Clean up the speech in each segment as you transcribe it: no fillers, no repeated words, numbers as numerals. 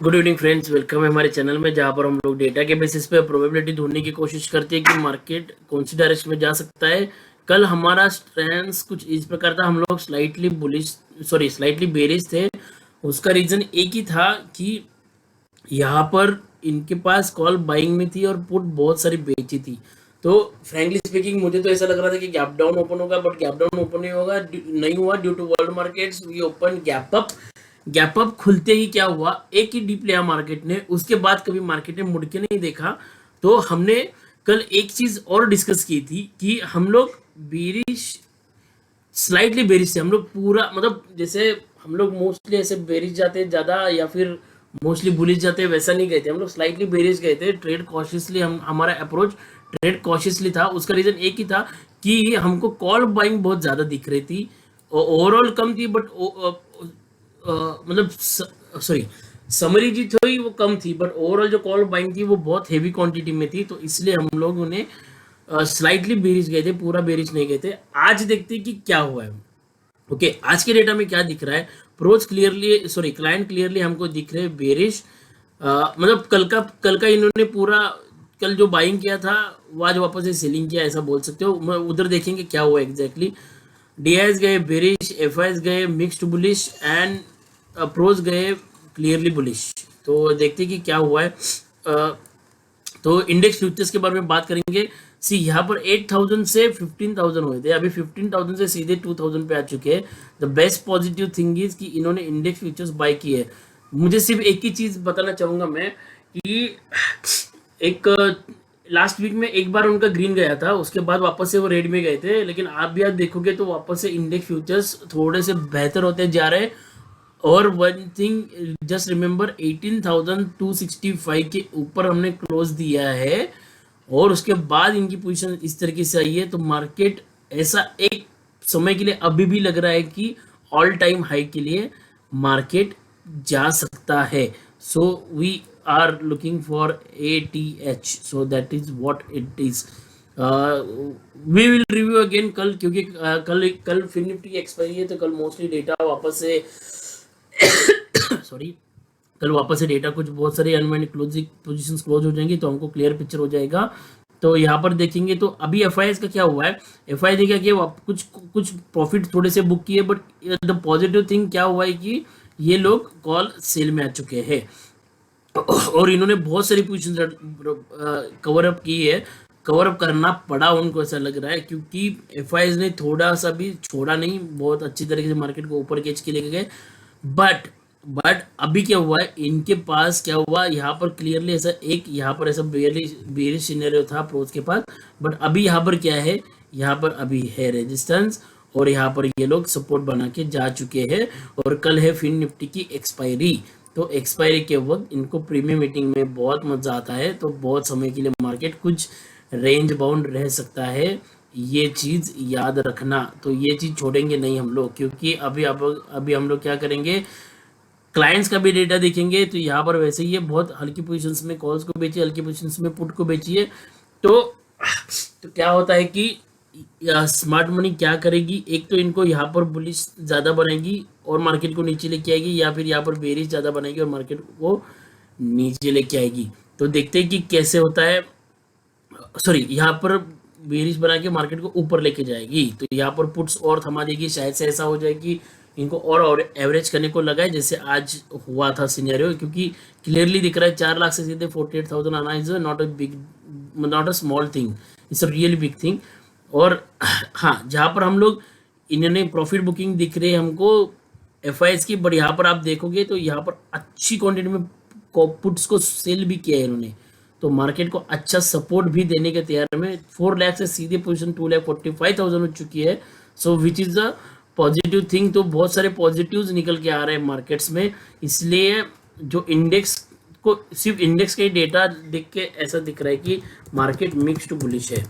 Good evening friends, welcome है हमारे channel में जहां पर हम लोग डेटा के बेसिस पे प्रोबेबिलिटी ढूंढने की कोशिश करते हैं कि मार्केट कौन सी डायरेक्शन में जा सकता है। कल हमारा स्ट्रेंथ कुछ इस प्रकार था, हम लोग स्लाइटली बेरिश थे। उसका रीजन एक ही था कि यहाँ पर इनके पास कॉल बाइंग में थी और पुट बहुत सारी बेची थी। तो फ्रैंकली स्पीकिंग मुझे तो ऐसा लग रहा था कि गैप डाउन ओपन होगा, बट गैप डाउन ओपन नहीं हुआ due to world markets. We open gap up. Gap up खुलते ही क्या हुआ, एक ही डीप लिया मार्केट ने, उसके बाद कभी मार्केट ने मुड़ के नहीं देखा। तो हमने कल एक चीज और डिस्कस की थी कि हम लोग बेरिश स्लाइटली बेरिश से हम लोग पूरा मतलब जैसे हम लोग मोस्टली ऐसे बेरिश जाते ज्यादा या फिर मोस्टली बुलिश जाते वैसा नहीं गए थे। हम लोग स्लाइटली बेरिश गए थे। ट्रेड कॉशियसली हम हमारा अप्रोच ट्रेड कॉशियसली था। उसका रीजन एक ही था कि हमको कॉल बाइंग बहुत ज्यादा दिख रही थी। ओवरऑल कम थी, बट मतलब सॉरी, समरी जी थी वो कम थी, बट ओवरऑल जो कॉल बाइंग थी वो बहुत हेवी क्वांटिटी में थी। तो इसलिए हम लोग उन्हें स्लाइटली बेरिश गए थे, पूरा बेरिश नहीं गए थे। आज देखते हैं कि क्या हुआ है। ओके, आज के डेटा में क्या दिख रहा है। क्लाइंट क्लियरली हमको दिख रहे हैं बेरिश। मतलब कल का इन्होंने पूरा कल जो बाइंग किया था वो आज वापस से सेलिंग किया, ऐसा बोल सकते हो। मैं उधर देखेंगे क्या हुआ एग्जैक्टली। डीआईएस गए बेरिश, एफआईएस गए मिक्स्ड बुलिश एंड प्रोज गए क्लियरली बुलिश। तो देखते हैं कि क्या हुआ है। तो इंडेक्स फ्यूचर्स के बारे में बात करेंगे। सी यहाँ पर 8,000 से 15,000 हुए थे, अभी 15,000 से सीधे 2,000 पे आ चुके हैं। The best positive thing is कि इन्होंने इंडेक्स फ्यूचर्स बाय किए है। मुझे सिर्फ एक ही चीज बताना चाहूंगा मैं कि एक लास्ट वीक में एक बार उनका ग्रीन गया था, उसके बाद वापस से वो रेड में गए थे। लेकिन आप भी आज देखोगे तो वापस से इंडेक्स फ्यूचर्स थोड़े से बेहतर होते जा रहे हैं। और वन थिंग जस्ट रिमेंबर, 18,265 के ऊपर हमने क्लोज दिया है और उसके बाद इनकी पोजीशन इस तरीके से आई है। तो मार्केट ऐसा एक समय के लिए अभी भी लग रहा है कि ऑल टाइम हाई के लिए मार्केट जा सकता है। So we are looking for ATH, so that is what it is. We will review again कल, क्योंकि कल कल फिर निफ्टी की एक्सपायरी है। तो कल मोस्टली डेटा वापस से सॉरी, कल वापस से डेटा कुछ बहुत सारे अनवाइंड क्लोजिंग पोजीशंस क्लोज हो जाएंगी तो हमको क्लियर पिक्चर हो जाएगा। तो यहाँ पर देखेंगे तो अभी एफआईएस का क्या हुआ है। एफआई ने क्या किया, कुछ कुछ प्रॉफिट थोड़े से बुक किए, बट द पॉजिटिव थिंग क्या हुआ है कि ये लोग कॉल सेल में आ चुके हैं और इन्होंने बहुत सारी पोजीशन कवर अप की है। कवर अप करना पड़ा उनको, ऐसा लग रहा है, क्योंकि एफआईएस ने थोड़ा सा भी छोड़ा नहीं, बहुत अच्छी तरीके से मार्केट को ऊपर खींच के लेके गए। बट बट अभी क्या हुआ है, इनके पास क्या हुआ, यहाँ पर क्लियरली ऐसा एक यहाँ पर ऐसा बेरिश सिनेरियो था अप्रोच के पास। बट अभी यहाँ पर क्या है, यहाँ पर अभी है रेजिस्टेंस और यहाँ पर ये लोग सपोर्ट बना के जा चुके हैं। और कल है फिन निफ्टी की एक्सपायरी। तो एक्सपायरी के वक्त इनको प्रीमियम मीटिंग में बहुत मजा आता है, तो बहुत समय के लिए मार्केट कुछ रेंज बाउंड रह सकता है। ये चीज याद रखना। तो ये चीज छोड़ेंगे नहीं हम लोग, क्योंकि अभी हम लोग क्या करेंगे, क्लाइंट्स का भी डेटा देखेंगे। तो यहाँ पर वैसे ही है, बहुत हल्की पोजीशंस में कॉल्स को बेचिए, हल्की पोजीशंस में पुट को बेचिए। तो तो क्या होता है कि स्मार्ट मनी क्या करेगी, एक तो इनको यहाँ पर बुलिश ज्यादा बनाएगी और मार्केट को नीचे लेके आएगी, या फिर यहाँ पर बेरिश ज्यादा बनाएगी और मार्केट को नीचे लेके आएगी। तो देखते हैं कि कैसे होता है। सॉरी, यहाँ पर बेरिश बना के मार्केट को ऊपर लेके जाएगी, तो यहाँ पर पुट्स और थमा देगी। शायद से ऐसा हो जाए कि इनको और एवरेज करने को लगा है, जैसे आज हुआ था सिनेरियो। क्योंकि क्लियरली दिख रहा है 4 लाख से सीधे 48,000 आना is not a small thing, it's a really big thing. और हाँ, जहाँ पर हम लोग इन्होंने प्रॉफिट बुकिंग दिख रही है हमको एफआईएस की, बट यहाँ पर आप देखोगे तो यहाँ पर अच्छी क्वांटिटी में पुट्स को सेल भी किया है इन्होंने। तो मार्केट को अच्छा सपोर्ट भी देने के तैयार में। 4 लाख से सीधे पोजीशन 2,45,000 हो चुकी है। So which is the positive thing. तो बहुत सारे पॉजिटिव्स निकल के आ रहे हैं मार्केट्स में। इसलिए जो इंडेक्स को सिर्फ इंडेक्स का ही डेटा देख के ऐसा दिख रहा है कि मार्केट मिक्स्ड बुलिश है।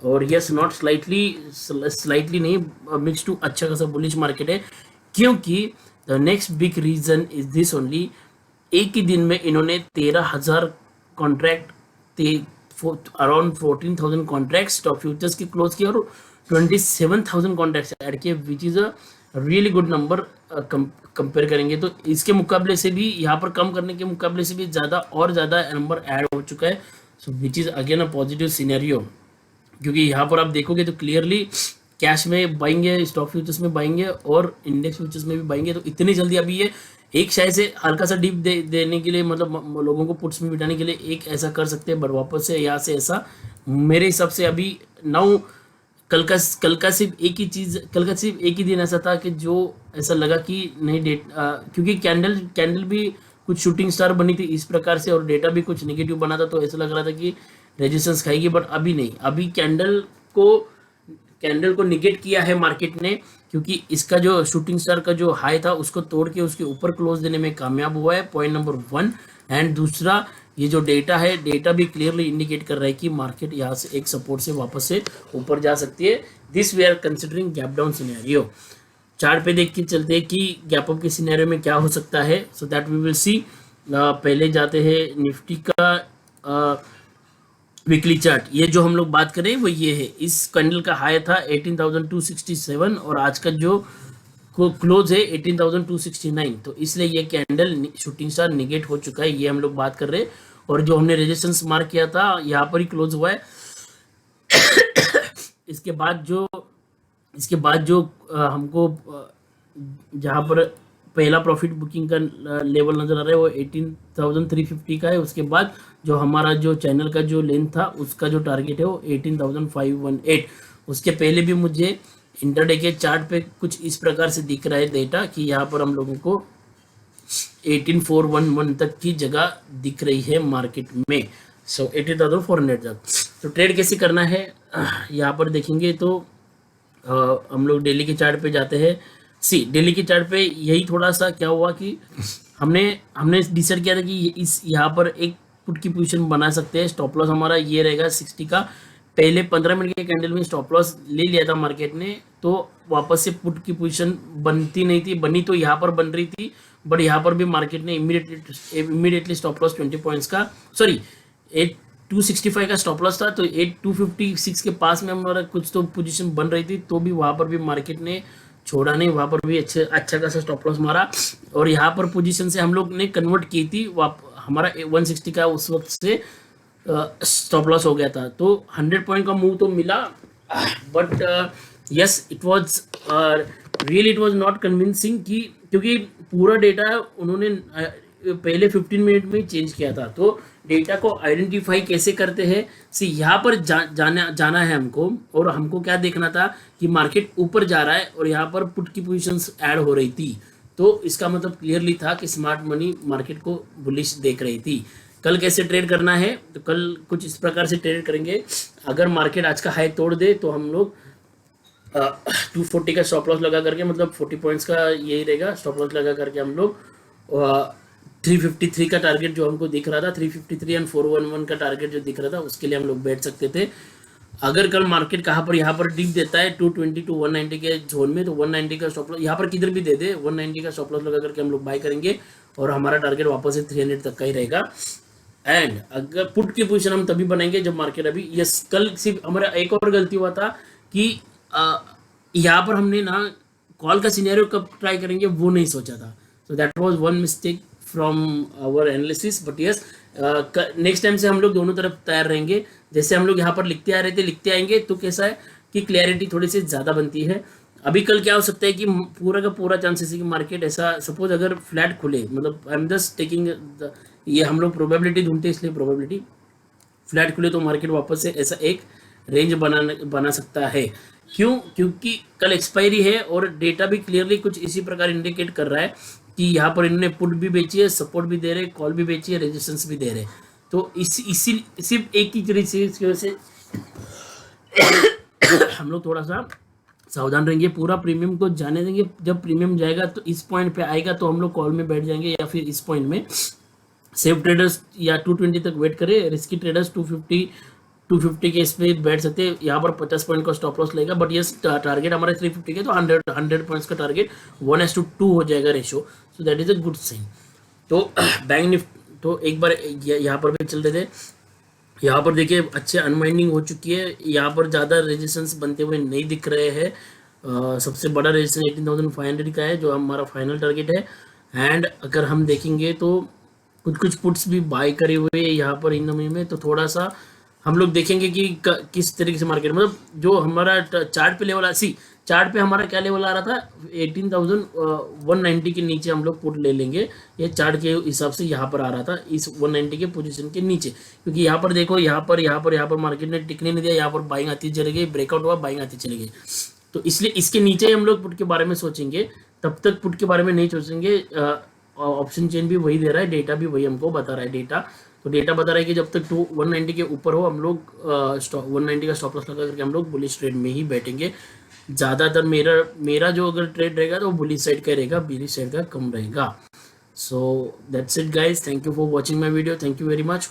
और यस, नॉट स्लाइटली नहीं, मिक्स टू अच्छा खासा बुलिश मार्केट है। क्योंकि the next big reason is this only, एक ही दिन में इन्होंने 13,000 contract, around 14,000 contract stock futures के क्लोज किए और 27,000 कॉन्ट्रैक्ट ऐड किए, which is a really good number compare करेंगे तो इसके मुकाबले से भी, यहाँ पर कम करने के मुकाबले से भी ज़्यादा और ज़्यादा नंबर ऐड हो चुका है। So which is again a positive scenario, क्योंकि यहाँ पर आप देखोगे तो क्लियरली कैश में बाइंगे, स्टॉक फ्यूचर्स में बाइंगे और इंडेक्स फ्यूचर्स में भी बाइंगे। तो इतनी जल्दी अभी ये एक शायद से हल्का सा डीप देने के लिए, मतलब लोगों को पुट्स में बिठाने के लिए एक ऐसा कर सकते हैं, बट वापस से यहाँ से ऐसा मेरे हिसाब से अभी नाउ कल का सिर्फ एक ही दिन ऐसा था कि जो ऐसा लगा कि नहीं डेट, क्योंकि कैंडल भी कुछ शूटिंग स्टार बनी थी इस प्रकार से और डेटा भी कुछ नेगेटिव बना था, तो ऐसा लग रहा था कि रेजिस्टेंस खाएगी, बट अभी नहीं। अभी कैंडल को निगेट किया है मार्केट ने, क्योंकि इसका जो शूटिंग स्टार का जो हाई था उसको तोड़ के उसके ऊपर क्लोज देने में कामयाब हुआ है, पॉइंट नंबर 1। एंड दूसरा, ये जो डेटा है, डेटा भी क्लियरली इंडिकेट कर रहा है कि मार्केट यहाँ से एक सपोर्ट से वापस से ऊपर जा सकती है। This we are considering gap down scenario. Chart पे देख के चलते हैं कि गैप अप के सिनेरियो में क्या हो सकता है, so that we will see. पहले जाते हैं निफ्टी का वीकली चार्ट। ये जो हम लोग बात करें वो ये है, इस कैंडल का हाई था 18,267 और आज का जो को क्लोज है 18,269, तो इसलिए ये कैंडल शूटिंग स्टार निगेट हो चुका है, ये हम लोग बात कर रहे हैं। और जो हमने रेजिस्टेंस मार्क किया था यहाँ पर ही क्लोज हुआ है। इसके बाद जो हमको जहाँ पर पहला प्रॉफिट बुकिंग का लेवल नजर आ रहा है वो 18,350 का है। उसके बाद जो हमारा जो चैनल का जो लेंथ था उसका जो टारगेट है वो 18,518। उसके पहले भी मुझे इंटरडे के चार्ट पे कुछ इस प्रकार से दिख रहा है डेटा कि यहाँ पर हम लोगों को 18,411 तक की जगह दिख रही है मार्केट में। सो 18,400 तक। तो ट्रेड कैसे करना है यहाँ पर देखेंगे तो हम लोग डेली के चार्ट पे जाते हैं। डेली के चार्ट पे यही थोड़ा सा क्या हुआ कि हमने डिसाइड किया था कि इस यहाँ पर एक पुट की पोजीशन बना सकते हैं। स्टॉप लॉस हमारा ये रहेगा 60 का। पहले 15 मिनट के कैंडल में स्टॉप लॉस ले लिया था मार्केट ने, तो वापस से पुट की पोजीशन बनती नहीं थी, बनी तो यहाँ पर बन रही थी, बट यहाँ पर भी मार्केट ने इमीडिएटली स्टॉप लॉस 20 पॉइंट्स का, सॉरी 265 का स्टॉप लॉस था, तो 256 के पास में हमारा कुछ तो पोजीशन बन रही थी, तो भी वहाँ पर भी मार्केट ने छोड़ा नहीं, वहाँ पर भी अच्छा खासा स्टॉप लॉस मारा। और यहाँ पर पोजीशन से हम लोग ने कन्वर्ट की थी, हमारा 160 का उस वक्त से स्टॉप लॉस हो गया था, तो 100 पॉइंट का मूव तो मिला, but yes it was really it was not convincing, क्योंकि पूरा डेटा उन्होंने पहले 15 मिनट में चेंज किया था। तो डेटा को आइडेंटिफाई कैसे करते हैं, यहाँ पर जाना है हमको, और हमको क्या देखना था कि मार्केट ऊपर जा रहा है और यहाँ पर पुट की पोजीशंस ऐड हो रही थी, तो इसका मतलब क्लियरली था कि स्मार्ट मनी मार्केट को बुलिश देख रही थी। कल कैसे ट्रेड करना है, तो कल कुछ इस प्रकार से ट्रेड करेंगे। अगर मार्केट आज का हाई तोड़ दे तो हम लोग 240 का स्टॉप लॉस लगा करके, मतलब 40 पॉइंट्स का यही रहेगा स्टॉप लॉस लगा करके, हम लोग 353 का टारगेट जो हमको दिख रहा था, 353 एंड 411 का टारगेट जो दिख रहा था, उसके लिए हम लोग बैठ सकते थे। अगर कल मार्केट कहाँ पर यहाँ पर डिप देता है 220 टू 190 के जोन में, तो 190 का स्टॉप लॉस यहाँ पर किधर भी दे दे, 190 का स्टॉप लॉस लगा करके हम लोग बाय करेंगे, और हमारा टारगेट वापस से 300 तक का ही रहेगा। एंड अगर पुट की पोजीशन हम तभी बनाएंगे जब मार्केट अभी, यस कल सिर्फ हमारा एक और गलती हुआ था कि यहाँ पर हमने ना कॉल का सिनेरियो कब ट्राई करेंगे वो नहीं सोचा था, so that was one mistake from our analysis. But yes next time से हम लोग दोनों तरफ तैयार रहेंगे। जैसे हम लोग यहाँ पर लिखते आ रहे थे, लिखते आएंगे तो कैसा है कि क्लैरिटी थोड़ी सी ज़्यादा बनती है। अभी कल क्या हो सकता है कि पूरा का पूरा चांसेस है कि मार्केट ऐसा सपोज अगर फ्लैट खुले, मतलब आई एम जस्ट टेकिंग ये हम लोग प्रोबेबिलिटी ढूंढते हैं, इसलिए प्रोबेबिलिटी फ्लैट खुले तो मार्केट वापस से ऐसा एक रेंज बना सकता है। क्यों? क्योंकि कल एक्सपायरी है और डेटा भी क्लियरली कुछ इसी प्रकार इंडिकेट कर रहा है कि यहाँ पर इन्होंने पुट भी बेची है, सपोर्ट भी दे रहे, कॉल भी बेची है, रेजिस्टेंस भी दे रहे। तो इसी सिर्फ एक ही तरीके की वजह से हम लोग थोड़ा सा सावधान रहेंगे, पूरा प्रीमियम को जाने देंगे। जब प्रीमियम जाएगा तो इस पॉइंट पे आएगा तो हम लोग कॉल में बैठ जाएंगे, या फिर इस पॉइंट में सेफ ट्रेडर्स या 220 तक वेट करें, रिस्की ट्रेडर्स 250 के इस पे बैठ सकते हैं। यहाँ पर 50 पॉइंट का स्टॉप लॉस लेगा, बट ये टारगेट हमारे 350 के, तो 100 पॉइंट्स का टारगेट 1:2 हो जाएगा ratio, so that is a good sign. तो बैंक निफ्टी तो एक बार यहाँ पर भी चल रहे थे, यहाँ पर देखिए अच्छे अनवाइंडिंग हो चुकी है, यहाँ पर ज़्यादा रेजिस्टेंस बनते हुए नहीं दिख रहे हैं। सबसे बड़ा रेजिस्टेंस 18,500 का है जो हमारा फाइनल टारगेट है। एंड अगर हम देखेंगे तो कुछ कुछ पुट्स भी बाय करे हुए यहाँ पर इन में, तो थोड़ा सा हम लोग देखेंगे कि किस तरीके से मार्केट, मतलब जो हमारा चार्ट पे लेवल सी चार्ट पे हमारा क्या लेवल आ रहा था 18,190 के नीचे हम लोग पुट ले लेंगे। ये चार्ट के हिसाब से यहाँ पर आ रहा था इस 190 के पोजीशन के नीचे, क्योंकि यहाँ पर देखो यहाँ पर मार्केट ने टिकने नहीं दिया, यहाँ पर बाइंग आती चली गई, ब्रेकआउट हुआ, बाइंग आती चली गई। तो इसलिए इसके नीचे हम लोग पुट के बारे में सोचेंगे, तब तक पुट के बारे में नहीं सोचेंगे। ऑप्शन चेन भी वही दे रहा है, डेटा भी वही हमको बता रहा है। डेटा तो डेटा बता रहा है कि जब तक 190 के ऊपर हो हम लोग 190 का स्टॉप लॉस लगा करके हम लोग बुलिश ट्रेड में ही बैठेंगे। ज़्यादातर मेरा जो अगर ट्रेड रहेगा तो बुलिश साइड का रहेगा, बेरिश साइड का कम रहेगा। So that's it guys, thank you for watching my video, thank you very much.